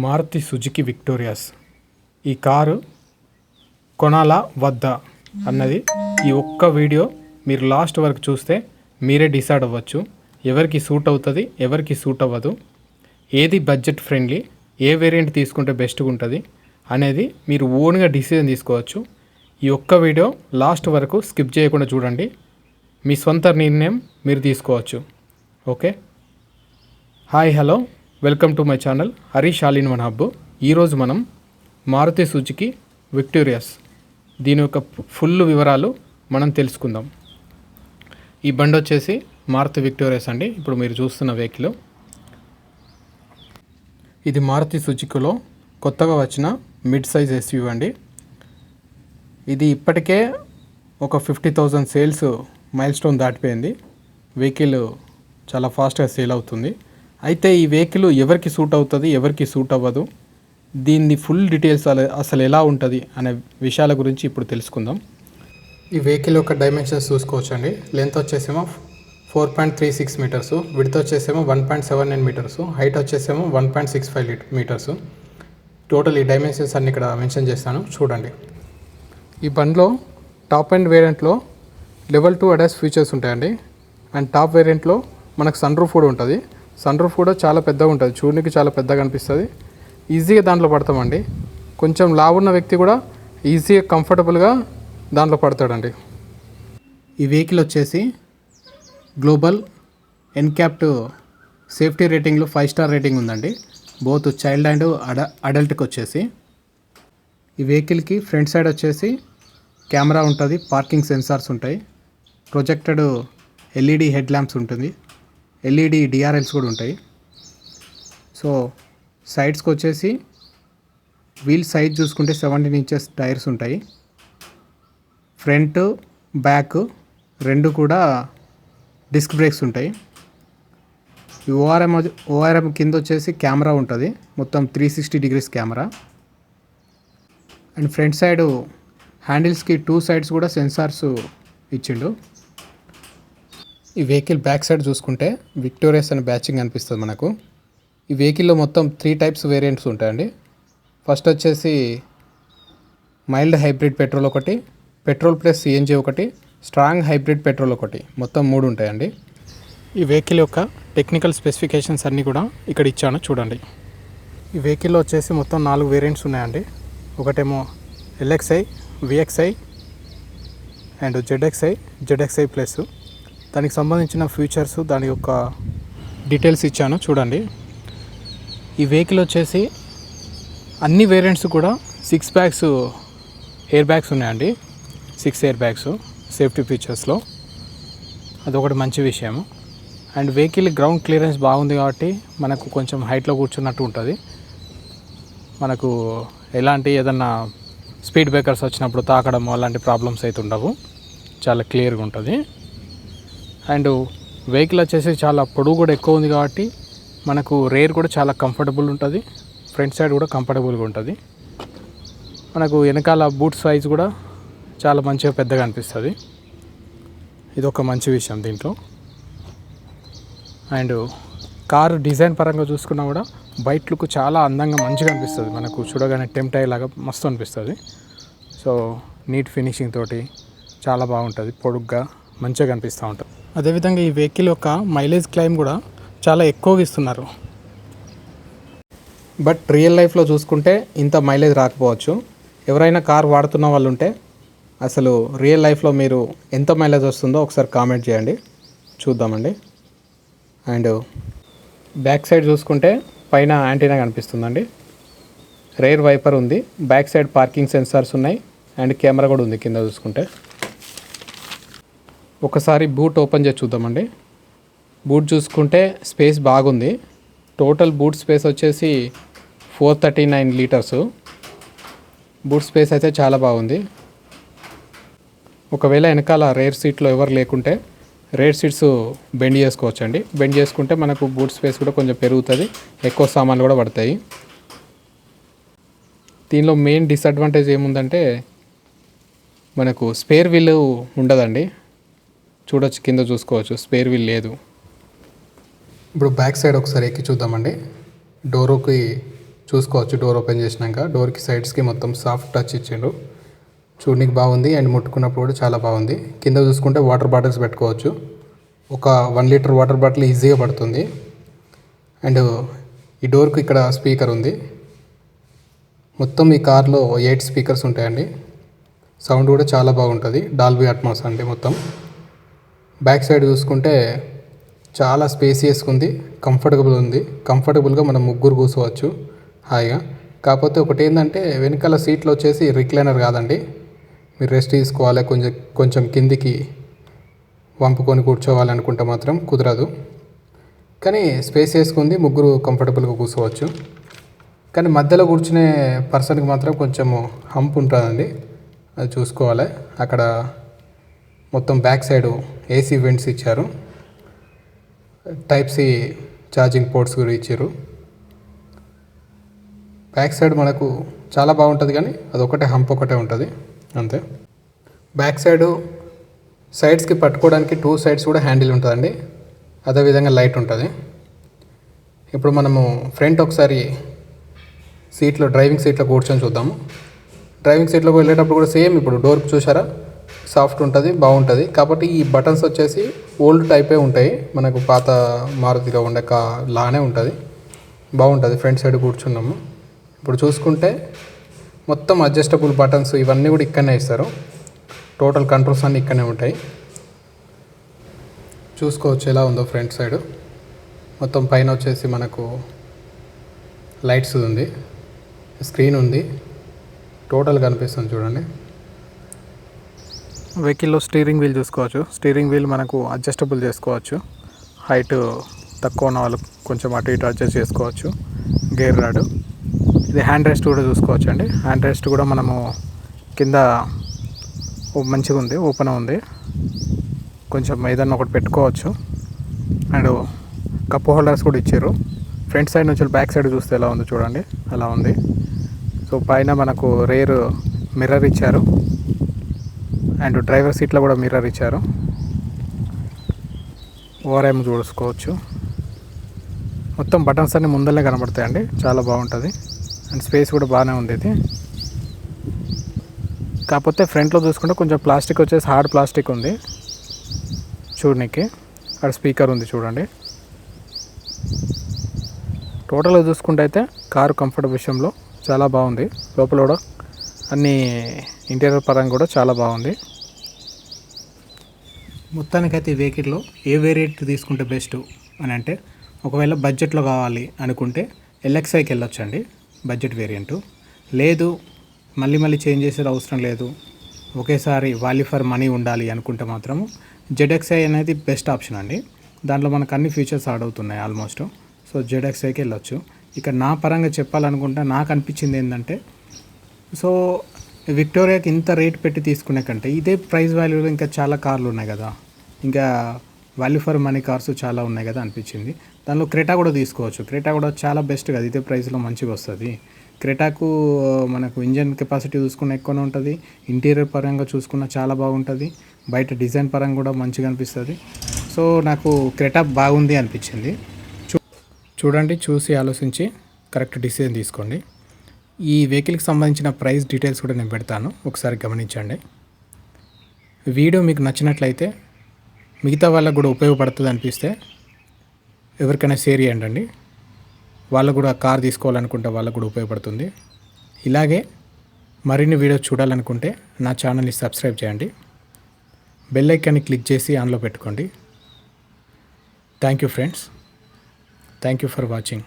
Maruti Suzuki విక్టోరియాస్. ఈ car కొనాలా వద్దా అన్నది ఈ ఒక్క వీడియో మీరు లాస్ట్ వరకు చూస్తే మీరే డిసైడ్ అవ్వచ్చు. ఎవరికి సూట్ అవుతుంది, ఎవరికి సూట్ అవ్వదు, ఏది బడ్జెట్ ఫ్రెండ్లీ, ఏ వేరియంట్ తీసుకుంటే బెస్ట్గా ఉంటుంది అనేది మీరు ఓన్గా డిసిజన్ తీసుకోవచ్చు. ఈ ఒక్క వీడియో లాస్ట్ వరకు స్కిప్ చేయకుండా చూడండి. మీ సొంత నిర్ణయం మీరు తీసుకోవచ్చు. Okay, hi, hello, welcome to my channel Harish all in one hub. ఈరోజు మనం మారుతి సుజుకి విక్టోరియాస్ దీని యొక్క ఫుల్ వివరాలు మనం తెలుసుకుందాం. ఈ బండి వచ్చేసి మారుతి విక్టోరియాస్ అండి. ఇప్పుడు మీరు చూస్తున్న వెహికల్ ఇది మారుతి సుజుకిలో కొత్తగా వచ్చిన మిడ్ సైజ్ ఎస్యూవీ అండి. ఇది ఇప్పటికే ఒక 50,000 సేల్స్ మైల్ స్టోన్ దాటిపోయింది. వెహికల్ చాలా ఫాస్ట్గా సేల్ అవుతుంది. అయితే ఈ వెహికల్ ఎవరికి సూట్ అవుతుంది, ఎవరికి సూట్ అవ్వదు, దీన్ని ఫుల్ డీటెయిల్స్ అసలు ఎలా ఉంటుంది అనే విషయాల గురించి ఇప్పుడు తెలుసుకుందాం. ఈ వెహికల్ యొక్క డైమెన్షన్స్ చూసుకోవచ్చు అండి. లెంత్ వచ్చేసేమో 4.36 మీటర్స్, విడ్త్ వచ్చేసేమో 1.79 మీటర్స్, హైట్ వచ్చేసేమో 1.65 మీటర్స్. టోటల్ ఈ డైమెన్షన్స్ అన్ని ఇక్కడ మెన్షన్ చేస్తాను, చూడండి. ఈ బండిలో టాప్ అండ్ వేరియంట్లో లెవెల్ 2 ADAS ఫీచర్స్ ఉంటాయండి. అండ్ టాప్ వేరియంట్లో మనకు సన్ రూఫ్ కూడా ఉంటుంది. సన్ రూఫ్ కూడా చాలా పెద్దగా ఉంటుంది, చూడడానికి చాలా పెద్దగా అనిపిస్తుంది. ఈజీగా దాంట్లో పడతామండి. కొంచెం లావున్న వ్యక్తి కూడా ఈజీగా కంఫర్టబుల్గా దాంట్లో పడతాడండి. ఈ వెహికల్ వచ్చేసి గ్లోబల్ ఎన్క్యాప్ట్ సేఫ్టీ రేటింగ్లో 5 స్టార్ రేటింగ్ ఉందండి, బోత్ చైల్డ్ అండ్ అడల్ట్కి వచ్చేసి. ఈ వెహికల్కి ఫ్రంట్ సైడ్ వచ్చేసి కెమెరా ఉంటుంది, పార్కింగ్ సెన్సార్స్ ఉంటాయి, ప్రొజెక్టెడ్ ఎల్ఈడి హెడ్ ల్యాంప్స్ ఉంటుంది, ఎల్ఈడి డిఆర్ఎల్స్ కూడా ఉంటాయి. సో సైడ్స్కి వచ్చేసి వీల్ సైజ్ చూసుకుంటే 17 ఇంచెస్ టైర్స్ ఉంటాయి. ఫ్రంట్ బ్యాక్ రెండు కూడా డిస్క్ బ్రేక్స్ ఉంటాయి. ఈ ఓఆర్ఎం కింద వచ్చేసి కెమెరా ఉంటుంది, మొత్తం 360 degrees camera. And front side హ్యాండిల్స్కి 2 సైడ్స్ కూడా సెన్సార్స్ ఇచ్చిండు. ఈ వెహికల్ బ్యాక్ సైడ్ చూసుకుంటే విక్టోరియాస్ అనే బ్యాచింగ్ అనిపిస్తుంది మనకు. ఈ వెహికల్లో మొత్తం 3 టైప్స్ వేరియంట్స్ ఉంటాయండి. ఫస్ట్ వచ్చేసి మైల్డ్ హైబ్రిడ్ పెట్రోల్ ఒకటి, పెట్రోల్ ప్లస్ సిఎన్జి ఒకటి, స్ట్రాంగ్ హైబ్రిడ్ పెట్రోల్ ఒకటి, మొత్తం 3 ఉంటాయండి. ఈ వెహికల్ యొక్క టెక్నికల్ స్పెసిఫికేషన్స్ అన్నీ కూడా ఇక్కడ ఇచ్చాను, చూడండి. ఈ వెహికల్లో వచ్చేసి మొత్తం 4 వేరియంట్స్ ఉన్నాయండి. ఒకటేమో LXi, VXi and ZXi plus. దానికి సంబంధించిన ఫీచర్స్, దాని యొక్క డీటెయిల్స్ ఇచ్చాను, చూడండి. ఈ వెహికల్ వచ్చేసి అన్ని వేరియంట్స్ కూడా 6 బ్యాగ్స్ ఎయిర్ బ్యాగ్స్ ఉన్నాయండి. 6 ఎయిర్ బ్యాగ్స్ సేఫ్టీ ఫీచర్స్లో, అదొకటి మంచి విషయము. అండ్ వెహికల్ గ్రౌండ్ క్లియరెన్స్ బాగుంది కాబట్టి మనకు కొంచెం హైట్లో కూర్చున్నట్టు ఉంటుంది. మనకు ఎలాంటి ఏదన్నా స్పీడ్ బ్రేకర్స్ వచ్చినప్పుడు తాకడం అలాంటి ప్రాబ్లమ్స్ అయితే ఉండవు, చాలా క్లియర్గా ఉంటుంది. అండ్ వెహికల్ వచ్చేసి చాలా పొడవు కూడా ఎక్కువ ఉంది కాబట్టి మనకు రేర్ కూడా చాలా కంఫర్టబుల్ ఉంటుంది, ఫ్రంట్ సైడ్ కూడా కంఫర్టబుల్గా ఉంటుంది. మనకు వెనకాల బూట్ సైజ్ కూడా చాలా మంచిగా పెద్దగా అనిపిస్తుంది, ఇది ఒక మంచి విషయం దీంట్లో. అండ్ కారు డిజైన్ పరంగా చూసుకున్నా కూడా బయట లుక్ చాలా అందంగా మంచిగా అనిపిస్తుంది, మనకు చూడగానే టెంప్ట్ అయ్యేలాగా మస్తు అనిపిస్తుంది. సో నీట్ ఫినిషింగ్ తోటి చాలా బాగుంటుంది, పొడుగ్గా మంచిగా కనిపిస్తూ ఉంటుంది. అదేవిధంగా ఈ వెహికల్ యొక్క మైలేజ్ క్లైమ్ కూడా చాలా ఎక్కువగా ఇస్తున్నారు. బట్ రియల్ లైఫ్లో చూసుకుంటే ఇంత మైలేజ్ రాకపోవచ్చు. ఎవరైనా కార్ వాడుతున్న వాళ్ళు ఉంటే అసలు రియల్ లైఫ్లో మీరు ఎంత మైలేజ్ వస్తుందో ఒకసారి కామెంట్ చేయండి, చూద్దామండి. అండ్ బ్యాక్ సైడ్ చూసుకుంటే పైన యాంటీనా కనిపిస్తుందండి, రేర్ వైపర్ ఉంది, బ్యాక్ సైడ్ పార్కింగ్ సెన్సార్స్ ఉన్నాయి, అండ్ కెమెరా కూడా ఉంది కింద చూసుకుంటే. ఒకసారి బూట్ ఓపెన్ చేసి చూద్దామండి. బూట్ చూసుకుంటే స్పేస్ బాగుంది. టోటల్ బూట్ స్పేస్ వచ్చేసి 439 లీటర్స్. బూట్ స్పేస్ అయితే చాలా బాగుంది. ఒకవేళ వెనకాల రేర్ సీట్లో ఎవరు లేకుంటే రేర్ సీట్స్ బెండ్ చేసుకోవచ్చండి. బెండ్ చేసుకుంటే మనకు బూట్ స్పేస్ కూడా కొంచెం పెరుగుతుంది, ఎక్కువ సామాన్లు కూడా పడతాయి. దీనిలో మెయిన్ డిసడ్వాంటేజ్ ఏముందంటే మనకు స్పేర్ వీల్ ఉండదండి. చూడొచ్చు, కింద చూసుకోవచ్చు, స్పేర్ వీల్ లేదు. ఇప్పుడు బ్యాక్ సైడ్ ఒకసారి ఎక్కి చూద్దామండి. డోరుకి చూసుకోవచ్చు. డోర్ ఓపెన్ చేసినాక డోర్కి సైడ్స్కి మొత్తం సాఫ్ట్ టచ్ ఇచ్చిండు. చూడడానికి బాగుంది అండ్ ముట్టుకున్నప్పుడు కూడా చాలా బాగుంది. కింద చూసుకుంటే వాటర్ బాటిల్స్ పెట్టుకోవచ్చు. ఒక 1 లీటర్ వాటర్ బాటిల్ ఈజీగా పడుతుంది. అండ్ ఈ డోర్కి ఇక్కడ స్పీకర్ ఉంది. మొత్తం ఈ కార్లో 8 స్పీకర్స్ ఉంటాయండి. సౌండ్ కూడా చాలా బాగుంటుంది. డాల్బీ అట్మాస్ అండి మొత్తం. బ్యాక్ సైడ్ చూసుకుంటే చాలా స్పేసియస్గా ఉంది, కంఫర్టబుల్ ఉంది. కంఫర్టబుల్గా మనం ముగ్గురు కూర్చోవచ్చు హాయిగా. కాకపోతే ఒకటి ఏంటంటే వెనకాల సీట్లు వచ్చేసి రిక్లైనర్ కాదండి. మీరు రెస్ట్ తీసుకోవాలి, కొంచెం కిందికి వంపుకొని కూర్చోవాలి అనుకుంటే మాత్రం కుదరదు. కానీ స్పేసియస్గా ఉంది, ముగ్గురు కంఫర్టబుల్గా కూర్చోవచ్చు. కానీ మధ్యలో కూర్చునే పర్సన్కి మాత్రం కొంచెము హంప్ ఉంటుందండి, అది చూసుకోవాలి. అక్కడ మొత్తం బ్యాక్ సైడ్ ఏసీ వెంట్స్ ఇచ్చారు. టైప్ సి ఛార్జింగ్ పోర్ట్స్ కూడా ఇచ్చారు. బ్యాక్ సైడ్ మనకు చాలా బాగుంటుంది, కానీ అదొకటే హంప్ ఒకటే ఉంటుంది అంతే. బ్యాక్ సైడ్స్కి పట్టుకోవడానికి 2 సైడ్స్ కూడా హ్యాండిల్ ఉంటుందండి. అదేవిధంగా లైట్ ఉంటుంది. ఇప్పుడు మనము ఫ్రంట్ ఒకసారి డ్రైవింగ్ సీట్లో కూర్చొని చూద్దాము. డ్రైవింగ్ సీట్లోకి వెళ్ళేటప్పుడు కూడా సేమ్ ఇప్పుడు డోర్కి చూసారా, సాఫ్ట్ ఉంటుంది, బాగుంటుంది. కాబట్టి ఈ బటన్స్ వచ్చేసి ఓల్డ్ టైపే ఉంటాయి, మనకు పాత మారుతిలో ఉండే లానే ఉంటుంది, బాగుంటుంది. ఫ్రంట్ సైడ్ కూర్చున్నాము. ఇప్పుడు చూసుకుంటే మొత్తం అడ్జస్టబుల్ బటన్స్ ఇవన్నీ కూడా ఇక్కడనే ఇస్తారు. టోటల్ కంట్రోల్స్ అన్నీ ఇక్కడనే ఉంటాయి. చూసుకోవచ్చు ఎలా ఉందో ఫ్రంట్ సైడ్. మొత్తం పైన వచ్చేసి మనకు లైట్స్ ఉంది, స్క్రీన్ ఉంది, టోటల్ కనిపిస్తుంది చూడండి. వెహికల్లో స్టీరింగ్ వీల్ చూసుకోవచ్చు. స్టీరింగ్ వీల్ మనకు అడ్జస్టబుల్ చేసుకోవచ్చు. హైట్ తక్కువ ఉన్న వాళ్ళు కొంచెం అటు ఇటు అడ్జస్ట్ చేసుకోవచ్చు. గేర్ రాడు. ఇది హ్యాండ్ రెస్ట్ కూడా చూసుకోవచ్చు అండి. హ్యాండ్ రెస్ట్ కూడా మనము కింద మంచిగా ఉంది, ఓపెన్ ఉంది, కొంచెం ఏదన్నా ఒకటి పెట్టుకోవచ్చు. అండ్ కప్ హోల్డర్స్ కూడా ఇచ్చారు. ఫ్రంట్ సైడ్ నుంచి బ్యాక్ సైడ్ చూస్తే ఎలా ఉందో చూడండి, అలా ఉంది. సో పైన మనకు రేర్ మిర్రర్ ఇచ్చారు. అండ్ డ్రైవర్ సీట్లో కూడా మిర్రర్ ఇచ్చారు. ఓఆర్ఎం చూసుకోవచ్చు. మొత్తం బటన్స్ అన్నీ ముందరనే కనబడతాయండి, చాలా బాగుంటుంది. అండ్ స్పేస్ కూడా బాగానే ఉంది ఇది. కాకపోతే ఫ్రంట్లో చూసుకుంటే కొంచెం ప్లాస్టిక్ వచ్చేసి హార్డ్ ప్లాస్టిక్ ఉంది చూడడానికి. అక్కడ స్పీకర్ ఉంది చూడండి. టోటల్గా చూసుకుంటే అయితే కారు కంఫర్ట్ విషయంలో చాలా బాగుంది. లోపల కూడా అన్ని ఇంటీరియర్ పరంగా కూడా చాలా బాగుంది. మొత్తానికైతే ఈ వెహికల్లో ఏ వేరియంట్ తీసుకుంటే బెస్ట్ అని అంటే, ఒకవేళ బడ్జెట్లో కావాలి అనుకుంటే ఎల్ఎక్స్ఐకి వెళ్ళొచ్చండి, బడ్జెట్ వేరియంటు. లేదు మళ్ళీ చేంజ్ చేసేది అవసరం లేదు, ఒకేసారి వాల్యూ ఫర్ మనీ ఉండాలి అనుకుంటే మాత్రము జెడ్ఎక్స్ఐ అనేది బెస్ట్ ఆప్షన్ అండి. దాంట్లో మనకు అన్ని ఫీచర్స్ యాడ్ అవుతున్నాయి ఆల్మోస్ట్. సో జెడ్ఎక్స్ఐకి వెళ్ళొచ్చు. ఇక నా పరంగా చెప్పాలనుకుంటే నాకు అనిపించింది ఏంటంటే, సో విక్టోరియాకి ఇంత రేట్ పెట్టి తీసుకునే కంటే ఇదే ప్రైస్ వాల్యూలో ఇంకా చాలా కార్లు ఉన్నాయి కదా, ఇంకా వాల్యూ ఫర్ మనీ కార్స్ చాలా ఉన్నాయి కదా అనిపించింది. దానిలో క్రెటా కూడా తీసుకోవచ్చు. క్రెటా కూడా చాలా బెస్ట్ కదా, ఇదే ప్రైస్లో మంచిగా వస్తుంది. క్రెటాకు మనకు ఇంజన్ కెపాసిటీ చూసుకున్న ఎక్కువనే ఉంటుంది, ఇంటీరియర్ పరంగా చూసుకున్న చాలా బాగుంటుంది, బయట డిజైన్ పరంగా కూడా మంచిగా అనిపిస్తుంది. సో నాకు క్రెటా బాగుంది అనిపించింది. చూడండి, చూసి ఆలోచించి కరెక్ట్ డిసిజన్ తీసుకోండి. ఈ వెహికల్కి సంబంధించిన ప్రైస్ డీటెయిల్స్ కూడా నేను పెడతాను, ఒకసారి గమనించండి. వీడియో మీకు నచ్చినట్లయితే, మిగతా వాళ్ళకు కూడా ఉపయోగపడుతుంది అనిపిస్తే ఎవరికైనా షేర్ చేయండి. వాళ్ళు కూడా కార్ తీసుకోవాలనుకుంటే వాళ్ళకు కూడా ఉపయోగపడుతుంది. ఇలాగే మరిన్ని వీడియోస్ చూడాలనుకుంటే నా ఛానల్ని సబ్స్క్రైబ్ చేయండి, బెల్ ఐకాన్ని క్లిక్ చేసి ఆన్లో పెట్టుకోండి. Thank you friends, thank you for watching.